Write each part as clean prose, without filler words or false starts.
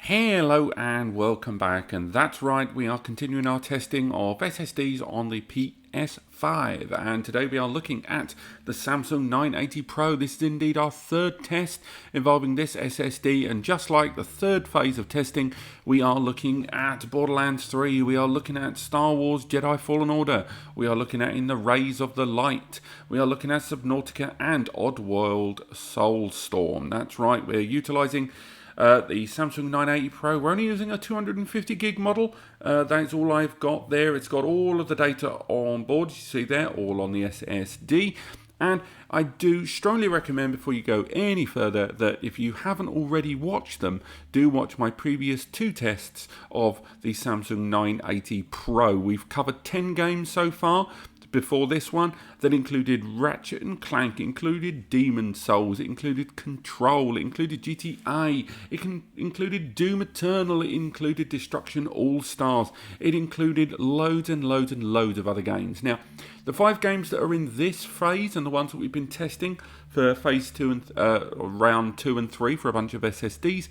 Hello and welcome back, and that's right, we are continuing our testing of SSDs on the PS5, and today we are looking at the Samsung 980 Pro. This is indeed our third test involving this SSD, and just like the third phase of testing, we are looking at Borderlands 3, we are looking at Star Wars Jedi Fallen Order, we are looking at In the Rays of the Light, we are looking at Subnautica and Oddworld Soulstorm. That's right, we're utilising the Samsung 980 Pro. We're only using a 250 gig model. That's all I've got there. It's got all of the data on board. You see there, all on the SSD. And I do strongly recommend, before you go any further, that if you haven't already watched them, do watch my previous two tests of the Samsung 980 Pro. We've covered 10 games so far before this one that included Ratchet and Clank, included Demon Souls, it included Control, it included GTA, it included Doom Eternal, it included Destruction All Stars, it included loads and loads and loads of other games. Now, the 5 games that are in this phase and the ones that we've been testing for phase 2 and round 2 and 3 for a bunch of SSDs,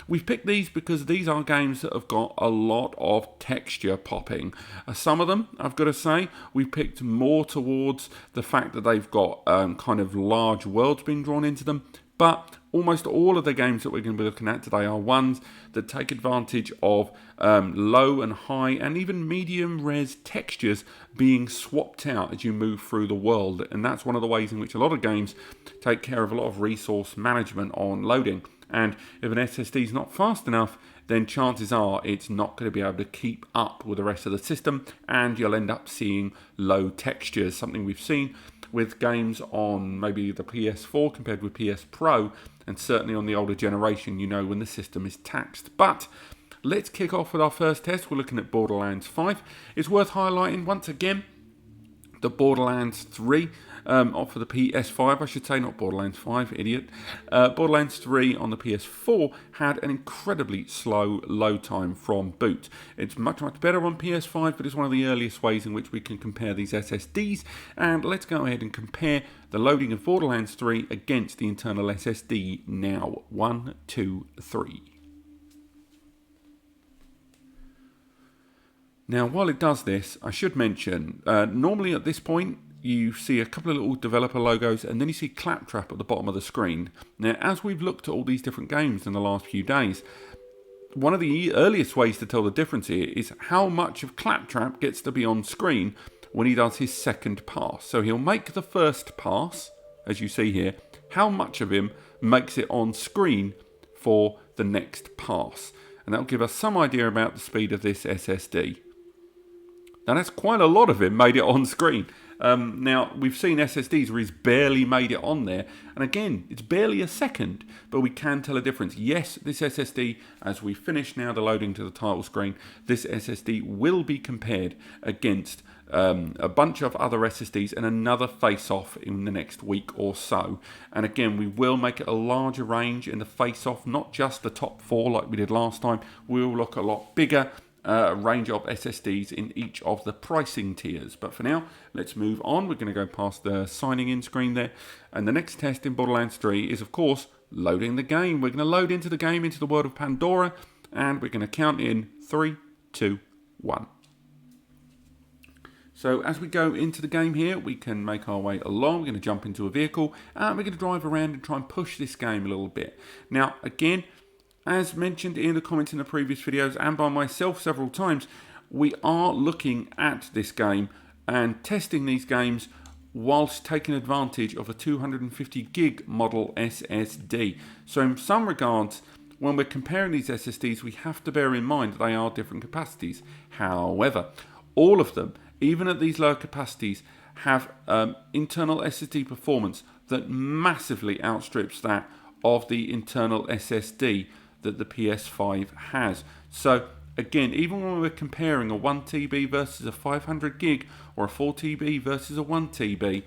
we've picked these because these are games that have got a lot of texture popping. Some of them, I've got to say, we picked more towards the fact that they've got kind of large worlds being drawn into them, but almost all of the games that we're going to be looking at today are ones that take advantage of low and high and even medium res textures being swapped out as you move through the world, and that's one of the ways in which a lot of games take care of a lot of resource management on loading. And if an SSD is not fast enough, then chances are it's not going to be able to keep up with the rest of the system, and you'll end up seeing low textures, something we've seen with games on maybe the PS4 compared with PS Pro, and certainly on the older generation, you know, when the system is taxed. But let's kick off with our first test. We're looking at Borderlands 5. It's worth highlighting once again the Borderlands 3 for the PS5, I should say, not Borderlands 5, idiot. Borderlands 3 on the PS4 had an incredibly slow load time from boot. It's much, much better on PS5, but it's one of the earliest ways in which we can compare these SSDs. And let's go ahead and compare the loading of Borderlands 3 against the internal SSD now. 1, 2, 3. Now, while it does this, I should mention, normally at this point, you see a couple of little developer logos, and then you see Claptrap at the bottom of the screen. Now, as we've looked at all these different games in the last few days, one of the earliest ways to tell the difference here is how much of Claptrap gets to be on screen when he does his second pass. So he'll make the first pass, as you see here. How much of him makes it on screen for the next pass? And that'll give us some idea about the speed of this SSD. Now, that's quite a lot of him made it on screen. Now, we've seen SSDs where he's barely made it on there. And again, it's barely a second, but we can tell a difference. Yes, this SSD, as we finish now the loading to the title screen, this SSD will be compared against a bunch of other SSDs and another face-off in the next week or so. And again, we will make it a larger range in the face-off, not just the top 4 like we did last time. We'll look a lot bigger. Range of SSDs in each of the pricing tiers. But for now, let's move on. We're going to go past the signing in screen there. And the next test in Borderlands 3 is, of course, loading the game. We're going to load into the game, into the world of Pandora, and we're going to count in 3, 2, 1. So as we go into the game here, we can make our way along. We're going to jump into a vehicle, and we're going to drive around and try and push this game a little bit. Now, again, as mentioned in the comments in the previous videos and by myself several times, we are looking at this game and testing these games whilst taking advantage of a 250 gig model SSD. So in some regards, when we're comparing these SSDs, we have to bear in mind that they are different capacities. However, all of them, even at these lower capacities, have internal SSD performance that massively outstrips that of the internal SSD that the PS5 has. So again, even when we're comparing a 1TB versus a 500 gig or a 4TB versus a 1TB,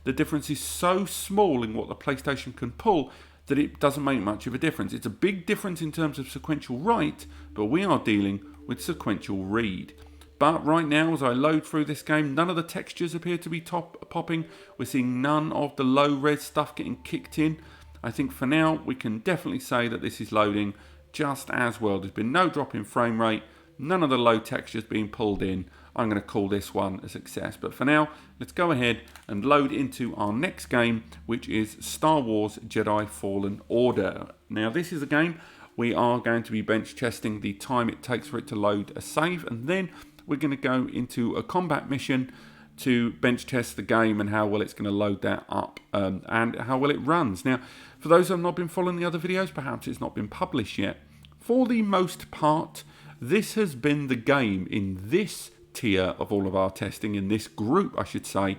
the difference is so small in what the PlayStation can pull that it doesn't make much of a difference. It's a big difference in terms of sequential write, but we are dealing with sequential read. But right now, as I load through this game, none of the textures appear to be popping. We're seeing none of the low res stuff getting kicked in. I think for now, we can definitely say that this is loading just as well. There's been no drop in frame rate, none of the low textures being pulled in. I'm going to call this one a success. But for now, let's go ahead and load into our next game, which is Star Wars Jedi Fallen Order. Now, this is a game we are going to be bench testing the time it takes for it to load a save, and then we're going to go into a combat mission to bench test the game and how well it's going to load that up and how well it runs. Now, for those who have not been following the other videos, perhaps it's not been published yet. For the most part, this has been the game in this tier of all of our testing, in this group I should say,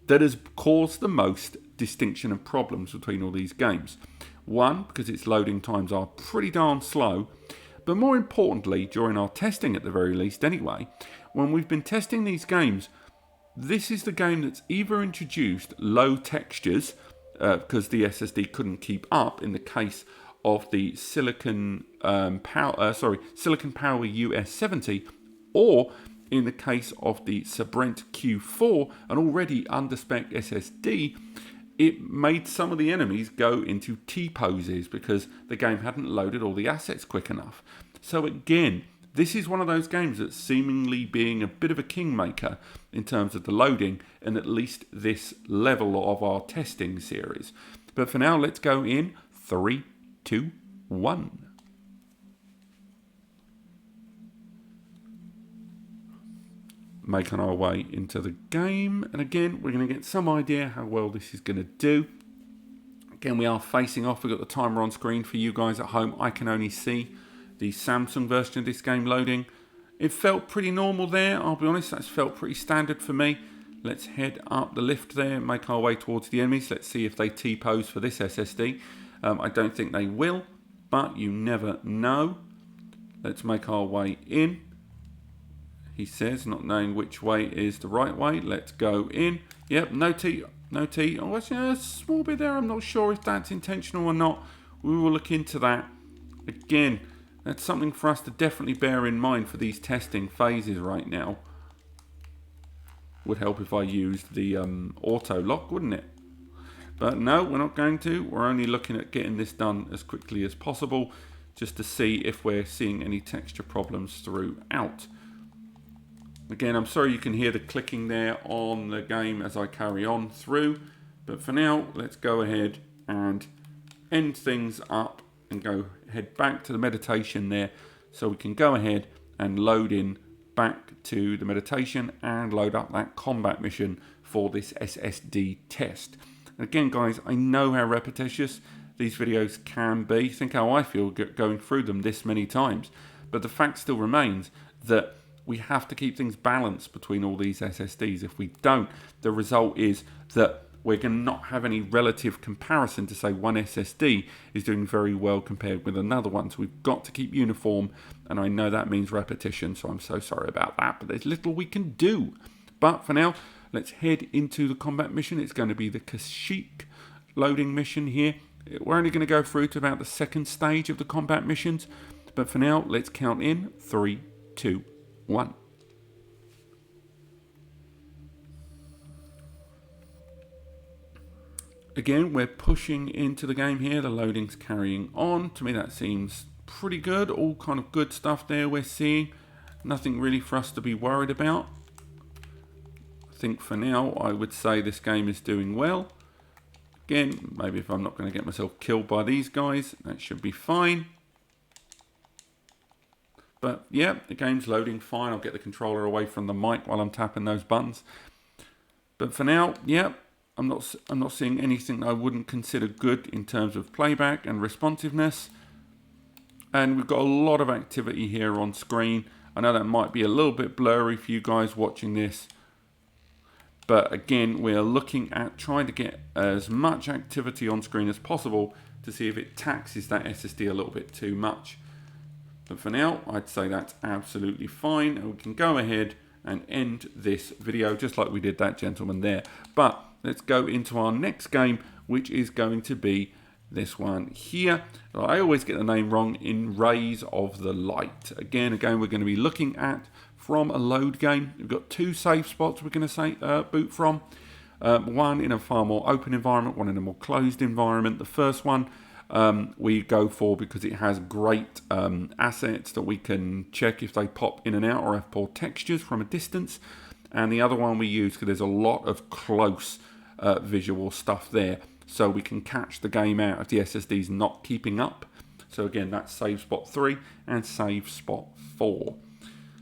that has caused the most distinction and problems between all these games. One, because its loading times are pretty darn slow, but more importantly, during our testing at the very least anyway, when we've been testing these games, this is the game that's either introduced low textures because the SSD couldn't keep up in the case of the Silicon Power US70, or in the case of the Sabrent Q4, an already under-spec SSD, it made some of the enemies go into T-poses because the game hadn't loaded all the assets quick enough. So again, this is one of those games that's seemingly being a bit of a kingmaker in terms of the loading in at least this level of our testing series. But for now, let's go in 3, 2, 1. Making our way into the game, and again we're going to get some idea how well this is going to do. Again, we are facing off. We've got the timer on screen for you guys at home. I can only see the Samsung version of this game loading. It felt pretty normal there, I'll be honest. That's felt pretty standard for me. Let's head up the lift there and make our way towards the enemies. Let's see if they T-pose for this SSD. I don't think they will, but you never know. Let's make our way in. He says, not knowing which way is the right way. Let's go in. Yep, no T. No T. Oh, actually, a small bit there. I'm not sure if that's intentional or not. We will look into that. Again, that's something for us to definitely bear in mind for these testing phases right now. Would help if I used the auto lock, wouldn't it? But no, we're not going to. We're only looking at getting this done as quickly as possible, just to see if we're seeing any texture problems throughout. Again, I'm sorry you can hear the clicking there on the game as I carry on through. But for now, let's go ahead and end things up and head back to the meditation there, so we can go ahead and load in back to the meditation and load up that combat mission for this SSD test. And again, guys, I know how repetitious these videos can be. Think how I feel going through them this many times. But the fact still remains that we have to keep things balanced between all these SSDs. If we don't, the result is that we're going to not have any relative comparison to say one SSD is doing very well compared with another one. So we've got to keep uniform, and I know that means repetition, so I'm so sorry about that, but there's little we can do. But for now, let's head into the combat mission. It's going to be the Kashyyyk loading mission here. We're only going to go through to about the second stage of the combat missions, but for now, let's count in 3, 2, 1. Again, we're pushing into the game here. The loading's carrying on. To me, that seems pretty good. All kind of good stuff there we're seeing. Nothing really for us to be worried about. I think for now, I would say this game is doing well. Again, maybe if I'm not going to get myself killed by these guys, that should be fine. But yeah, the game's loading fine. I'll get the controller away from the mic while I'm tapping those buttons. But for now, yeah, I'm not seeing anything that I wouldn't consider good in terms of playback and responsiveness. And we've got a lot of activity here on screen. I know that might be a little bit blurry for you guys watching this. But again, we are looking at trying to get as much activity on screen as possible to see if it taxes that SSD a little bit too much. But for now, I'd say that's absolutely fine, and we can go ahead and end this video just like we did that gentleman there. But let's go into our next game, which is going to be this one here. I always get the name wrong, in Rays of the Light. Again, we're going to be looking at from a load game. We've got 2 save spots we're going to say boot from. One in a far more open environment, one in a more closed environment. The first one, we go for because it has great assets that we can check if they pop in and out or have poor textures from a distance. And the other one we use because there's a lot of close visual stuff there, so we can catch the game out if the SSD's not keeping up. So again, that's save spot 3 and save spot 4.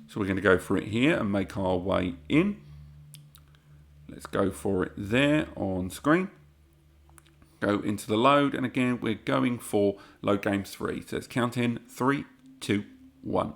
So we're going to go for it here and make our way in. Let's go for it there on screen. Go into the load, and again we're going for load game 3. So let's count in 3, 2, 1.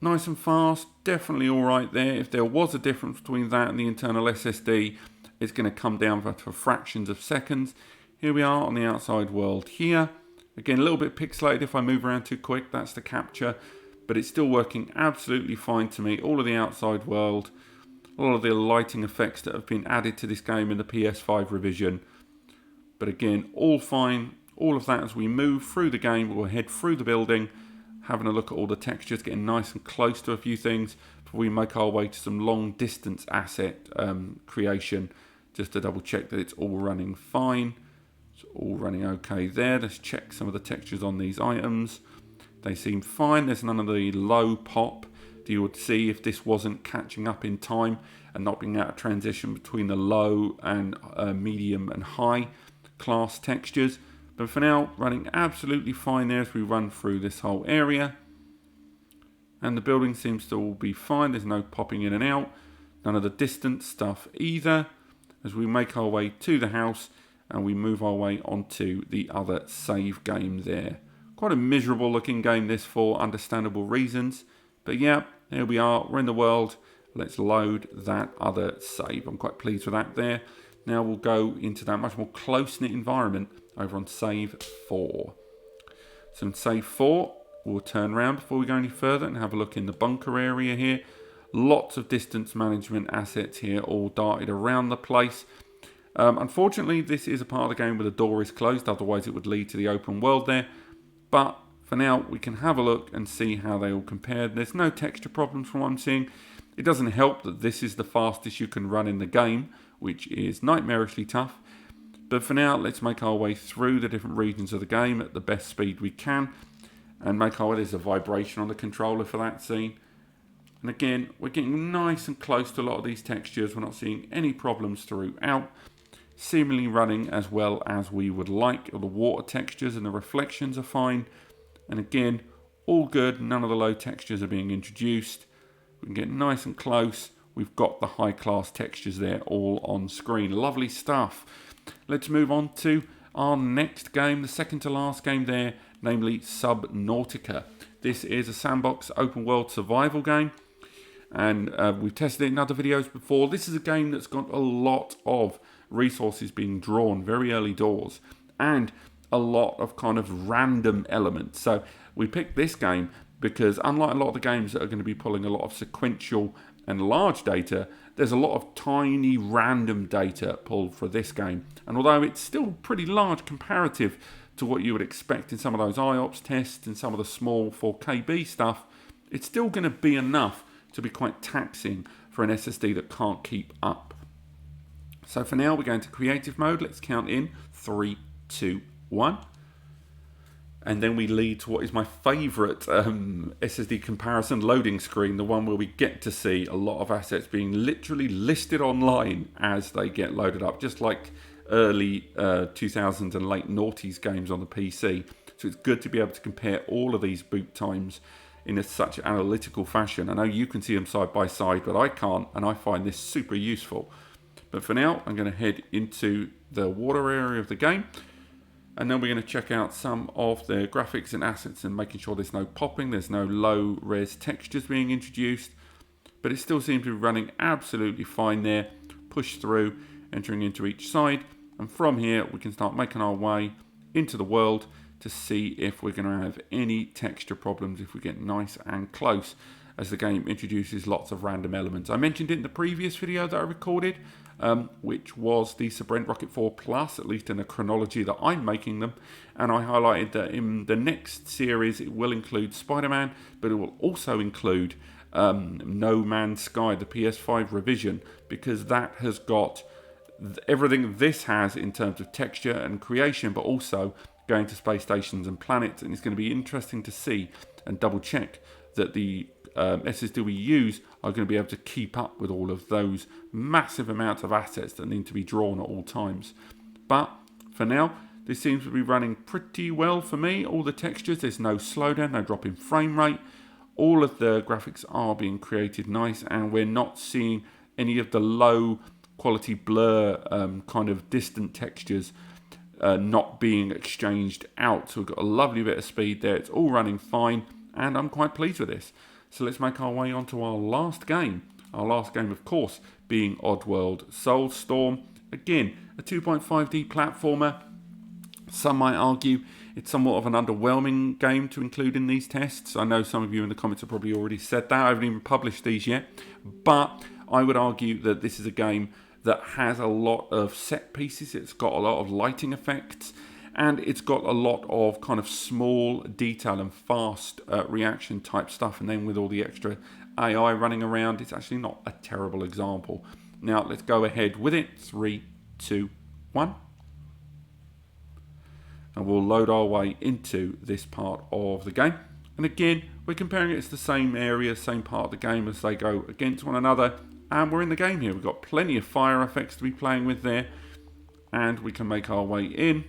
Nice and fast, definitely alright there. If there was a difference between that and the internal SSD, it's going to come down for fractions of seconds. Here we are on the outside world here. Again, a little bit pixelated if I move around too quick, that's the capture. But it's still working absolutely fine to me. All of the outside world, all of the lighting effects that have been added to this game in the PS5 revision. But again, all fine. All of that as we move through the game, we'll head through the building, having a look at all the textures, getting nice and close to a few things before we make our way to some long distance asset creation, just to double check that it's all running fine. It's all running okay there. Let's check some of the textures on these items. They seem fine. There's none of the low pop that you would see if this wasn't catching up in time and not being out of transition between the low and medium and high class textures. But for now, running absolutely fine there as we run through this whole area. And the building seems to all be fine. There's no popping in and out. None of the distance stuff either. As we make our way to the house and we move our way onto the other save game there. Quite a miserable looking game this for understandable reasons. But yeah, here we are. We're in the world. Let's load that other save. I'm quite pleased with that there. Now we'll go into that much more close-knit environment over on save 4. So in save 4, we'll turn around before we go any further and have a look in the bunker area here. Lots of distance management assets here all darted around the place. Unfortunately, this is a part of the game where the door is closed. Otherwise, it would lead to the open world there. But for now, we can have a look and see how they all compare. There's no texture problems from what I'm seeing. It doesn't help that this is the fastest you can run in the game, which is nightmarishly tough. But for now, let's make our way through the different regions of the game at the best speed we can. And make our way, there's a vibration on the controller for that scene. And again, we're getting nice and close to a lot of these textures. We're not seeing any problems throughout. Seemingly running as well as we would like. All the water textures and the reflections are fine. And again, all good. None of the low textures are being introduced. We can get nice and close. We've got the high class textures there all on screen. Lovely stuff. Let's move on to our next game, the second to last game there, namely Subnautica. This is a sandbox open world survival game. And we've tested it in other videos before. This is a game that's got a lot of resources being drawn very early doors and a lot of kind of random elements. So we picked this game because unlike a lot of the games that are going to be pulling a lot of sequential and large data, there's a lot of tiny random data pulled for this game. And although it's still pretty large comparative to what you would expect in some of those IOPS tests and some of the small 4KB stuff, it's still going to be enough to be quite taxing for an SSD that can't keep up. So for now, we're going to creative mode. Let's count in 3, 2, 1. And then we lead to what is my favourite SSD comparison loading screen, the one where we get to see a lot of assets being literally listed online as they get loaded up, just like early 2000s and late noughties games on the PC. So it's good to be able to compare all of these boot times in such an analytical fashion. I know you can see them side by side, but I can't, and I find this super useful. But for now, I'm going to head into the water area of the game. And then we're going to check out some of the graphics and assets and making sure there's no popping, there's no low res textures being introduced. But it still seems to be running absolutely fine there. Push through, entering into each side. And from here, we can start making our way into the world to see if we're going to have any texture problems if we get nice and close, as the game introduces lots of random elements. I mentioned it in the previous video that I recorded, which was the Sabrent Rocket 4 Plus, at least in the chronology that I'm making them. And I highlighted that in the next series it will include Spider-Man, but it will also include No Man's Sky, the PS5 revision, because that has got everything this has in terms of texture and creation, but also going to space stations and planets. And it's going to be interesting to see and double check that the SSD we use are going to be able to keep up with all of those massive amounts of assets that need to be drawn at all times. But for now, this seems to be running pretty well for me. All the textures, there's no slowdown, no drop in frame rate. All of the graphics are being created nice, and we're not seeing any of the low quality blur kind of distant textures not being exchanged out. So we've got a lovely bit of speed there. It's all running fine, and I'm quite pleased with this. So let's make our way on to our last game. Our last game, of course, being Oddworld Soulstorm. Again, a 2.5D platformer. Some might argue it's somewhat of an underwhelming game to include in these tests. I know some of you in the comments have probably already said that. I haven't even published these yet. But I would argue that this is a game that has a lot of set pieces. It's got a lot of lighting effects, and it's got a lot of kind of small detail and fast reaction type stuff. And then with all the extra AI running around, it's actually not a terrible example. Now let's go ahead with it. 3, 2, 1. And we'll load our way into this part of the game. And again, we're comparing it to the same area, same part of the game as they go against one another. And we're in the game here. We've got plenty of fire effects to be playing with there. And we can make our way in.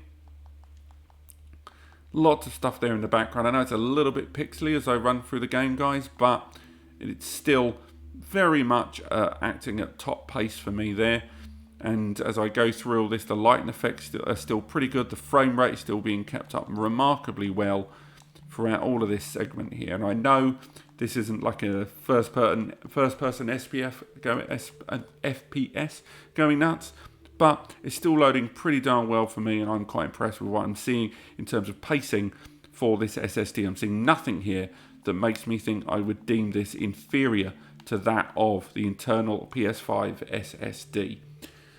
Lots of stuff there in the background. I know it's a little bit pixely as I run through the game, guys, but it's still very much acting at top pace for me there. And as I go through all this, the lighting effects are still pretty good. The frame rate is still being kept up remarkably well throughout all of this segment here. And I know this isn't like a first-person FPS going nuts, but it's still loading pretty darn well for me, and I'm quite impressed with what I'm seeing in terms of pacing for this SSD. I'm seeing nothing here that makes me think I would deem this inferior to that of the internal PS5 SSD.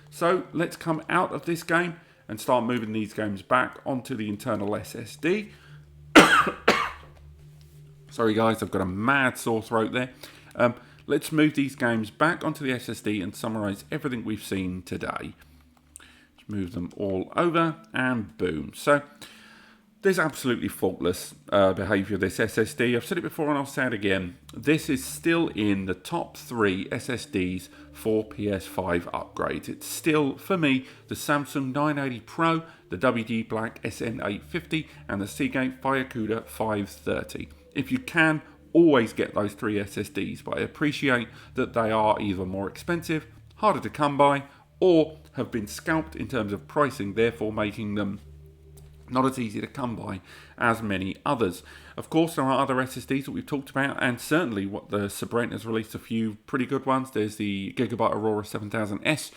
So let's come out of this game and start moving these games back onto the internal SSD. Sorry guys, I've got a mad sore throat there. Let's move these games back onto the SSD and summarize everything we've seen today. Let's move them all over and boom. So there's absolutely faultless behavior of this SSD. I've said it before and I'll say it again. This is still in the top 3 SSDs for PS5 upgrades. It's still, for me, the Samsung 980 Pro, the WD Black SN850, and the Seagate Firecuda 530. If you can, always get those 3 SSDs, but I appreciate that they are either more expensive, harder to come by, or have been scalped in terms of pricing, therefore making them not as easy to come by as many others. Of course, there are other SSDs that we've talked about, and certainly what the Sabrent has released a few pretty good ones. There's the Gigabyte Aorus 7000S.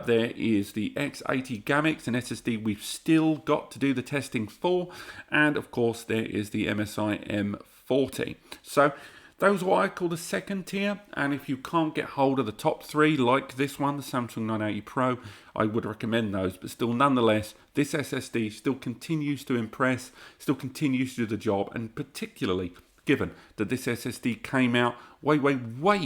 There is the X80 Gamix, an SSD we've still got to do the testing for. And of course, there is the MSI M40. So those are what I call the second tier, and if you can't get hold of the top 3 like this one, the Samsung 980 Pro, I would recommend those. But still, nonetheless, this SSD still continues to impress, still continues to do the job, and particularly given that this SSD came out way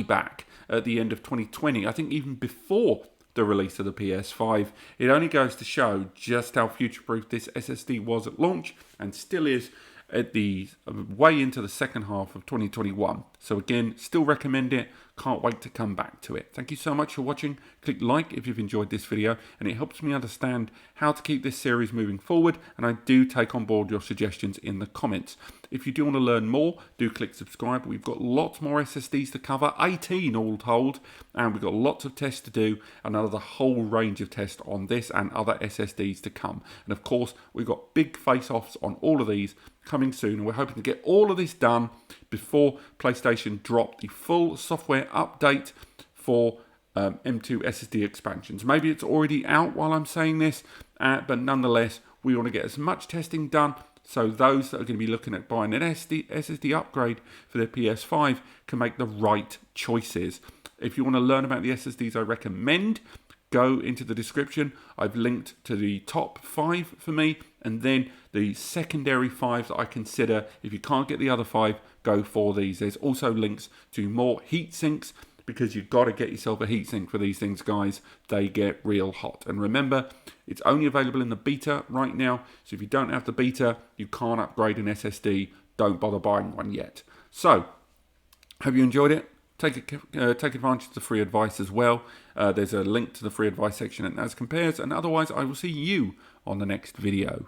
back at the end of 2020, I think even before the release of the PS5, it only goes to show just how future-proof this SSD was at launch, and still is at the way into the second half of 2021. So again, still recommend it. Can't wait to come back to it. Thank you so much for watching. Click like if you've enjoyed this video, and it helps me understand how to keep this series moving forward, and I do take on board your suggestions in the comments. If you do want to learn more, do click subscribe. We've got lots more SSDs to cover, 18 all told, and we've got lots of tests to do, and another whole range of tests on this and other SSDs to come. And of course, we've got big face-offs on all of these coming soon, and we're hoping to get all of this done before PlayStation drop the full software update for M.2 SSD expansions. Maybe it's already out while I'm saying this, but nonetheless, we want to get as much testing done so those that are going to be looking at buying an SSD upgrade for their PS5 can make the right choices. If you want to learn about the SSDs I recommend, go into the description. I've linked to the top 5 for me, and then the secondary 5 that I consider. If you can't get the other 5, go for these. There's also links to more heat sinks, because you've got to get yourself a heatsink for these things, guys. They get real hot. And remember, it's only available in the beta right now, so if you don't have the beta, you can't upgrade an SSD. Don't bother buying one yet. So, hope you enjoyed it. Take advantage of the free advice as well. There's a link to the free advice section at As Compares, and otherwise I will see you on the next video.